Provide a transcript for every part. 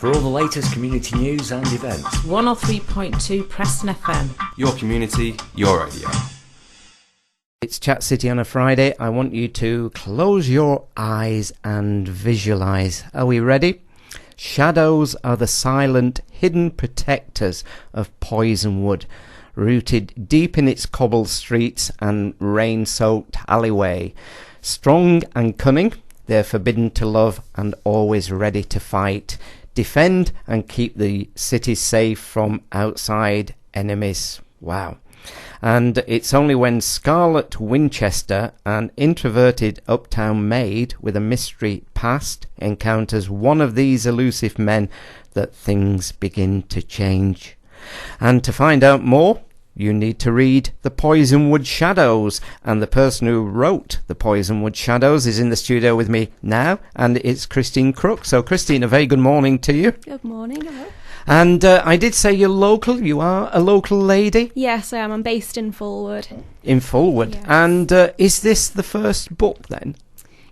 For all the latest community news and events. 103.2 Preston FM. Your community, your radio. It's Chat City on a Friday. I want you to close your eyes and visualise. Are we ready? Shadows are the silent, hidden protectors of Poisonwood, rooted deep in its cobbled streets and rain-soaked alleyway. Strong and cunning, they're forbidden to love and always ready to fight. Defend and keep the city safe from outside enemies. Wow. And it's only when Scarlett Winchester, an introverted uptown maid with a mystery past, encounters one of these elusive men that things begin to change. And to find out more, you need to read The Poisonwood Shadows, and the person who wrote The Poisonwood Shadows is in the studio with me now, and it's Christina Crook. So Christine, a very good morning to you. Good morning, hello. And I did say you're local. You are a local lady? Yes, I am. I'm based in Fullwood. In Fullwood. Yes. And is this the first book then?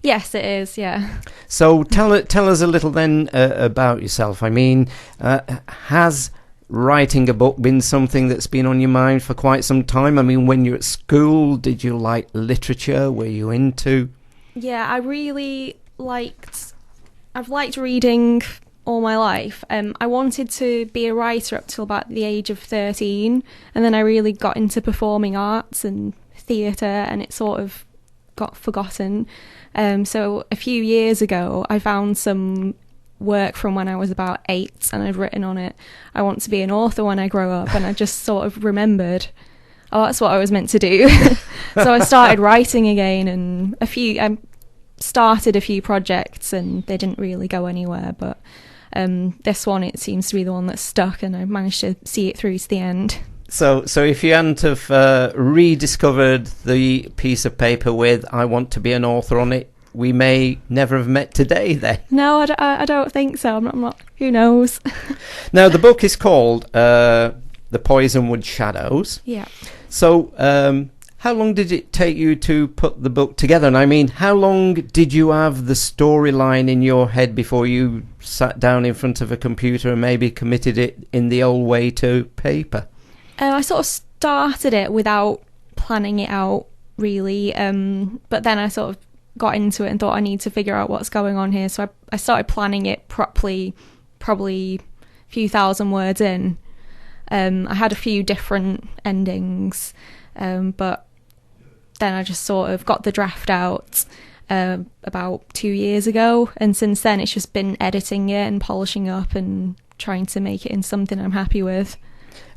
Yes, it is, yeah. So tell us a little then about yourself. I mean, has writing a book been something that's been on your mind for quite some time? I mean, when you're at school, did you like literature? Were you into? Yeah, I've liked reading all my life. I wanted to be a writer up till about the age of 13, and then I really got into performing arts and theatre, and it sort of got forgotten. So a few years ago, I found some work from when I was about 8, and I'd written on it, I want to be an author when I grow up, and I just sort of remembered, oh, that's what I was meant to do. So I started writing again, and I started a few projects, and they didn't really go anywhere, but this one, it seems to be the one that's stuck, and I managed to see it through to the end. So if you hadn't have rediscovered the piece of paper with I want to be an author on it, we may never have met today then. No, I don't think so. I'm not. Who knows? Now, the book is called The Poisonwood Shadows. Yeah. So how long did it take you to put the book together? And I mean, how long did you have the storyline in your head before you sat down in front of a computer and maybe committed it in the old way to paper? I sort of started it without planning it out, really. But then I sort of got into it and thought I need to figure out what's going on here. So I started planning it properly, probably a few thousand words in. I had a few different endings, but then I just sort of got the draft out about 2 years ago. And since then, it's just been editing it and polishing up and trying to make it into something I'm happy with.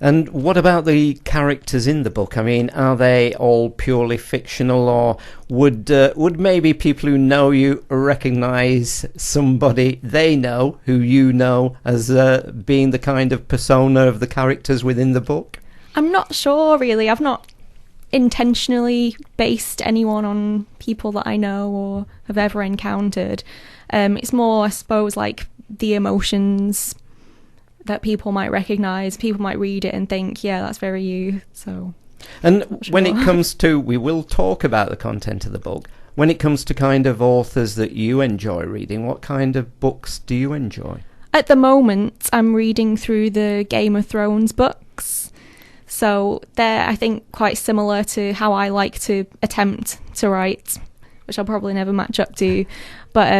And what about the characters in the book? I mean, are they all purely fictional, or would maybe people who know you recognise somebody they know, who you know, as being the kind of persona of the characters within the book? I'm not sure, really. I've not intentionally based anyone on people that I know or have ever encountered. It's more, I suppose, like the emotions that people might recognise. People might read it and think, yeah, that's very you. So, and when it comes to, we will talk about the content of the book, when it comes to kind of authors that you enjoy reading, what kind of books do you enjoy? At the moment, I'm reading through the Game of Thrones books. So they're, I think, quite similar to how I like to attempt to write, which I'll probably never match up to. But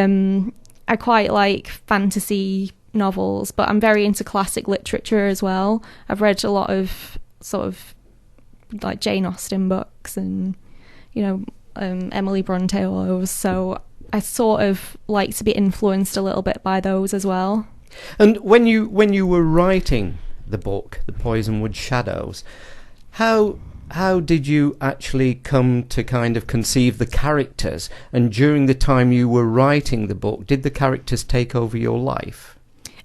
I quite like fantasy novels, but I'm very into classic literature as well. I've read a lot of sort of like Jane Austen books and, you know, Emily Bronte, all those. So I sort of like to be influenced a little bit by those as well. And when you were writing the book, The Poisonwood Shadows, how did you actually come to kind of conceive the characters? And during the time you were writing the book, did the characters take over your life?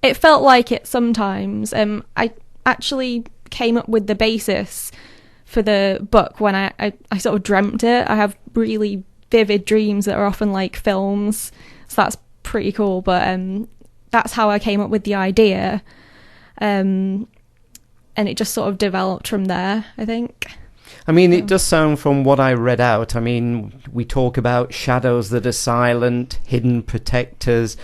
It felt like it sometimes. I actually came up with the basis for the book when I sort of dreamt it. I have really vivid dreams that are often like films, so that's pretty cool. But that's how I came up with the idea. And it just sort of developed from there, I think. I mean, it does sound, from what I read out, I mean, we talk about shadows that are silent, hidden protectors,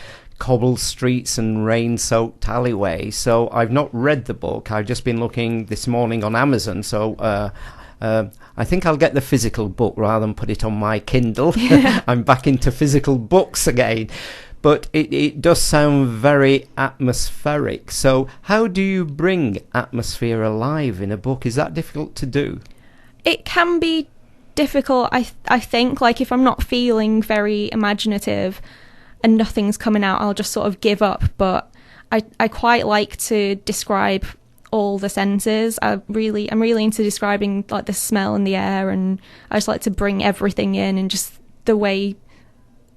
cobbled streets and rain-soaked alleyways. So I've not read the book. I've just been looking this morning on Amazon. So I think I'll get the physical book rather than put it on my Kindle. I'm back into physical books again. But it does sound very atmospheric. So how do you bring atmosphere alive in a book? Is that difficult to do? It can be difficult, I think. Like, if I'm not feeling very imaginative and nothing's coming out, I'll just sort of give up. But I quite like to describe all the senses. I'm really into describing like the smell in the air, and I just like to bring everything in and just the way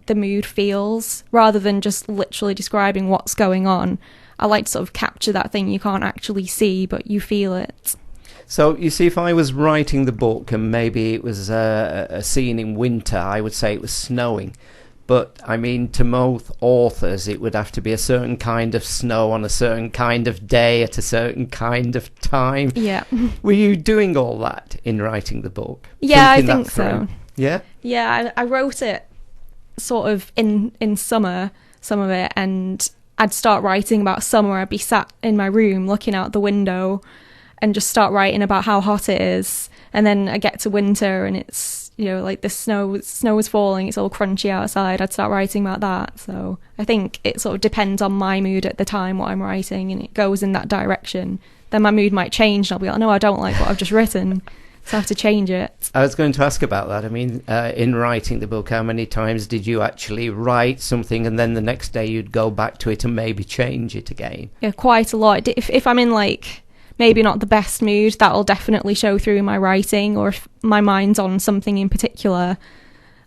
the mood feels, rather than just literally describing what's going on. I like to sort of capture that thing you can't actually see, but you feel it. So, you see, if I was writing the book and maybe it was a scene in winter, I would say it was snowing. But, I mean, to most authors, it would have to be a certain kind of snow on a certain kind of day at a certain kind of time. Yeah. Were you doing all that in writing the book? Yeah, I think so. Yeah? Yeah, I wrote it sort of in summer, some of it, and I'd start writing about summer. I'd be sat in my room looking out the window and just start writing about how hot it is, and then I get to winter and it's, you know, like the snow is falling, it's all crunchy outside. I'd start writing about that. So I think it sort of depends on my mood at the time, what I'm writing, and it goes in that direction. Then my mood might change and I'll be like, no, I don't like what I've just written, so I have to change it. I was going to ask about that. I mean, in writing the book, how many times did you actually write something and then the next day you'd go back to it and maybe change it again? Yeah, quite a lot. If I'm in, like, maybe not the best mood, that'll definitely show through in my writing, or if my mind's on something in particular,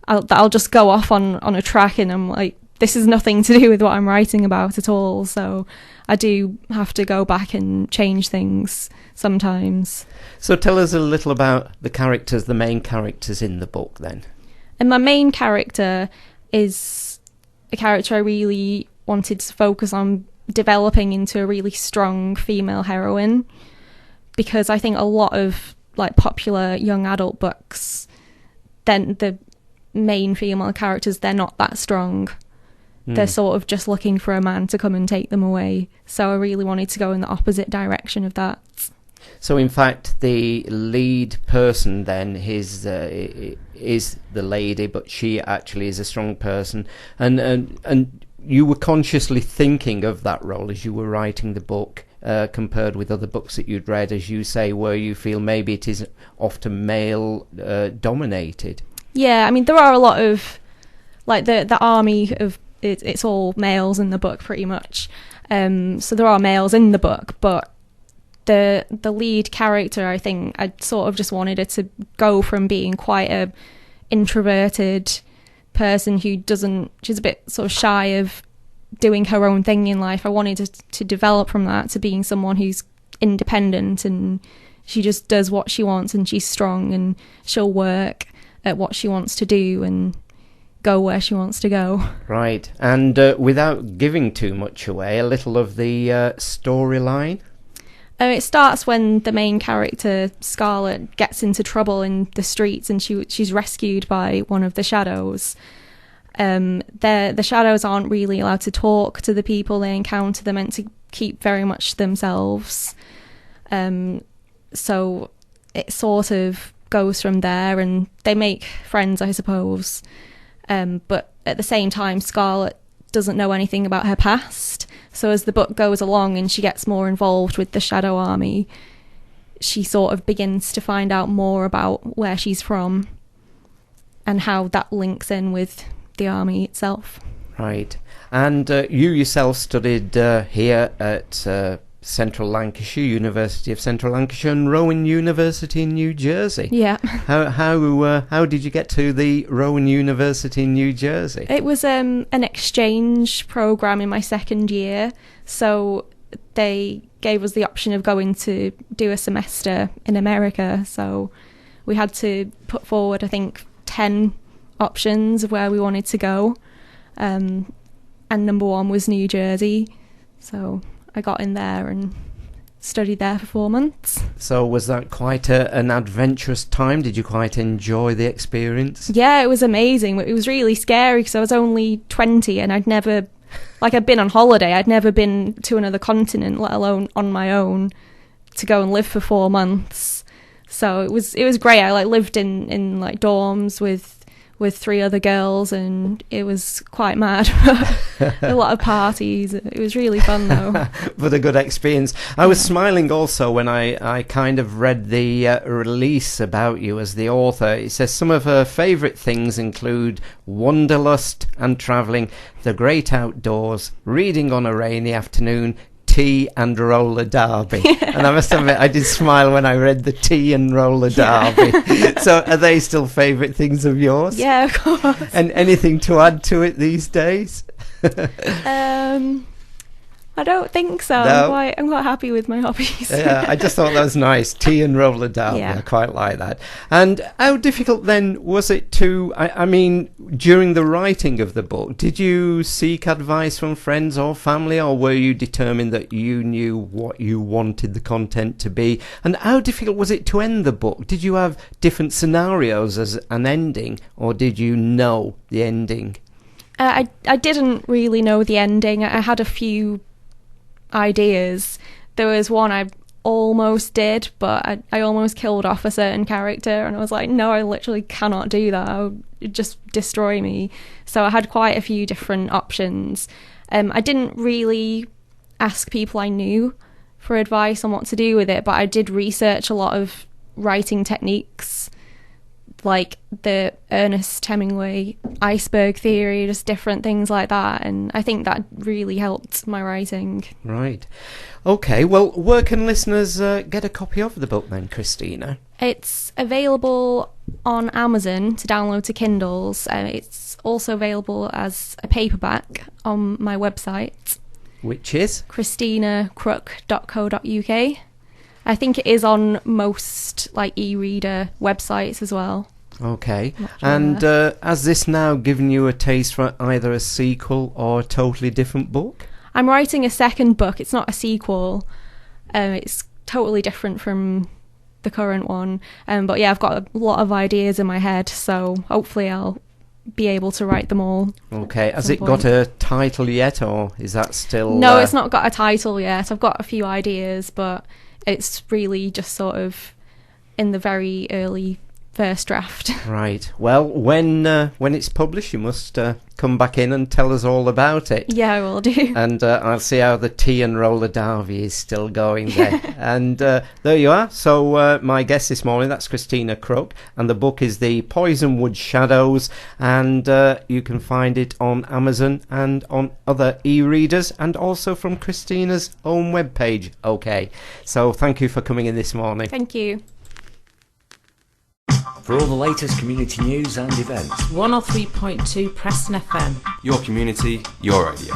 I'll just go off on a track and I'm like, this is nothing to do with what I'm writing about at all. So I do have to go back and change things sometimes. So tell us a little about the main characters in the book then. And my main character is a character I really wanted to focus on developing into a really strong female heroine, because I think a lot of like popular young adult books, then the main female characters, they're not that strong. They're sort of just looking for a man to come and take them away. So I really wanted to go in the opposite direction of that. So in fact, the lead person then is the lady, but she actually is a strong person, and you were consciously thinking of that role as you were writing the book, compared with other books that you'd read, as you say, where you feel maybe it is often male dominated. Yeah, I mean, there are a lot of, like, the army of it's all males in the book pretty much. So there are males in the book, but the lead character, I think I sort of just wanted her to go from being quite a introverted person she's a bit sort of shy of doing her own thing in life. I wanted her to develop from that to being someone who's independent, and she just does what she wants, and she's strong, and she'll work at what she wants to do and go where she wants to go. Right. And without giving too much away, a little of the storyline? It starts when the main character, Scarlett, gets into trouble in the streets, and she's rescued by one of the shadows. The shadows aren't really allowed to talk to the people they encounter. They're meant to keep very much to themselves. So it sort of goes from there, and they make friends, I suppose. But at the same time, Scarlett doesn't know anything about her past. So as the book goes along and she gets more involved with the Shadow Army, she sort of begins to find out more about where she's from and how that links in with the army itself. Right. And you yourself studied here at Central Lancashire, University of Central Lancashire, and Rowan University in New Jersey. Yeah. How did you get to the Rowan University in New Jersey? It was an exchange program in my second year, so they gave us the option of going to do a semester in America. So we had to put forward, I think, 10 options of where we wanted to go, and number one was New Jersey. So I got in there and studied there for 4 months. So was that quite an adventurous time? Did you quite enjoy the experience? Yeah, it was amazing. It was really scary because I was only 20 and I'd never like, I'd been on holiday. I'd never been to another continent, let alone on my own, to go and live for 4 months. So it was great. I lived in like dorms with 3 other girls, and it was quite mad. A lot of parties. It was really fun though. But a good experience. I was smiling also when I kind of read the release about you as the author. It says some of her favourite things include wanderlust and travelling, the great outdoors, reading on a rainy afternoon, tea and roller derby. And I must admit, I did smile when I read the tea and roller derby. So are they still favourite things of yours? Yeah, of course. And anything to add to it these days? I don't think so. No. I'm quite happy with my hobbies. Yeah, I just thought that was nice. Tea and roller derby. Yeah. I quite like that. And how difficult then was it to, I mean, during the writing of the book, did you seek advice from friends or family, or were you determined that you knew what you wanted the content to be? And how difficult was it to end the book? Did you have different scenarios as an ending, or did you know the ending? I didn't really know the ending. I had a few ideas. There was one I almost did, but I almost killed off a certain character, and I was like, no, I literally cannot do that. It would just destroy me. So I had quite a few different options. I didn't really ask people I knew for advice on what to do with it, but I did research a lot of writing techniques, like the Ernest Hemingway iceberg theory, just different things like that, and I think that really helped my writing. Right. Okay, well, where can listeners get a copy of the book then, Christina? It's available on Amazon to download to Kindles. It's also available as a paperback on my website, Which is? ChristinaCrook.co.uk. I think it is on most like e-reader websites as well. Okay. Not sure. And has this now given you a taste for either a sequel or a totally different book? I'm writing a second book. It's not a sequel. It's totally different from the current one. But yeah, I've got a lot of ideas in my head, so hopefully I'll be able to write them all. Okay. Has it got a title yet, or is that still... No, it's not got a title yet. I've got a few ideas, but it's really just sort of in the very early first draft. Right. Well, when it's published, you must come back in and tell us all about it. Yeah, I will do. And I'll see how the tea and roller derby is still going there. And there you are. So my guest this morning, that's Christina Crook, and the book is The Poisonwood Shadows, and you can find it on Amazon and on other e-readers, and also from Christina's own webpage. Okay. So thank you for coming in this morning. Thank you. For all the latest community news and events, 103.2 Preston FM. Your community, your radio.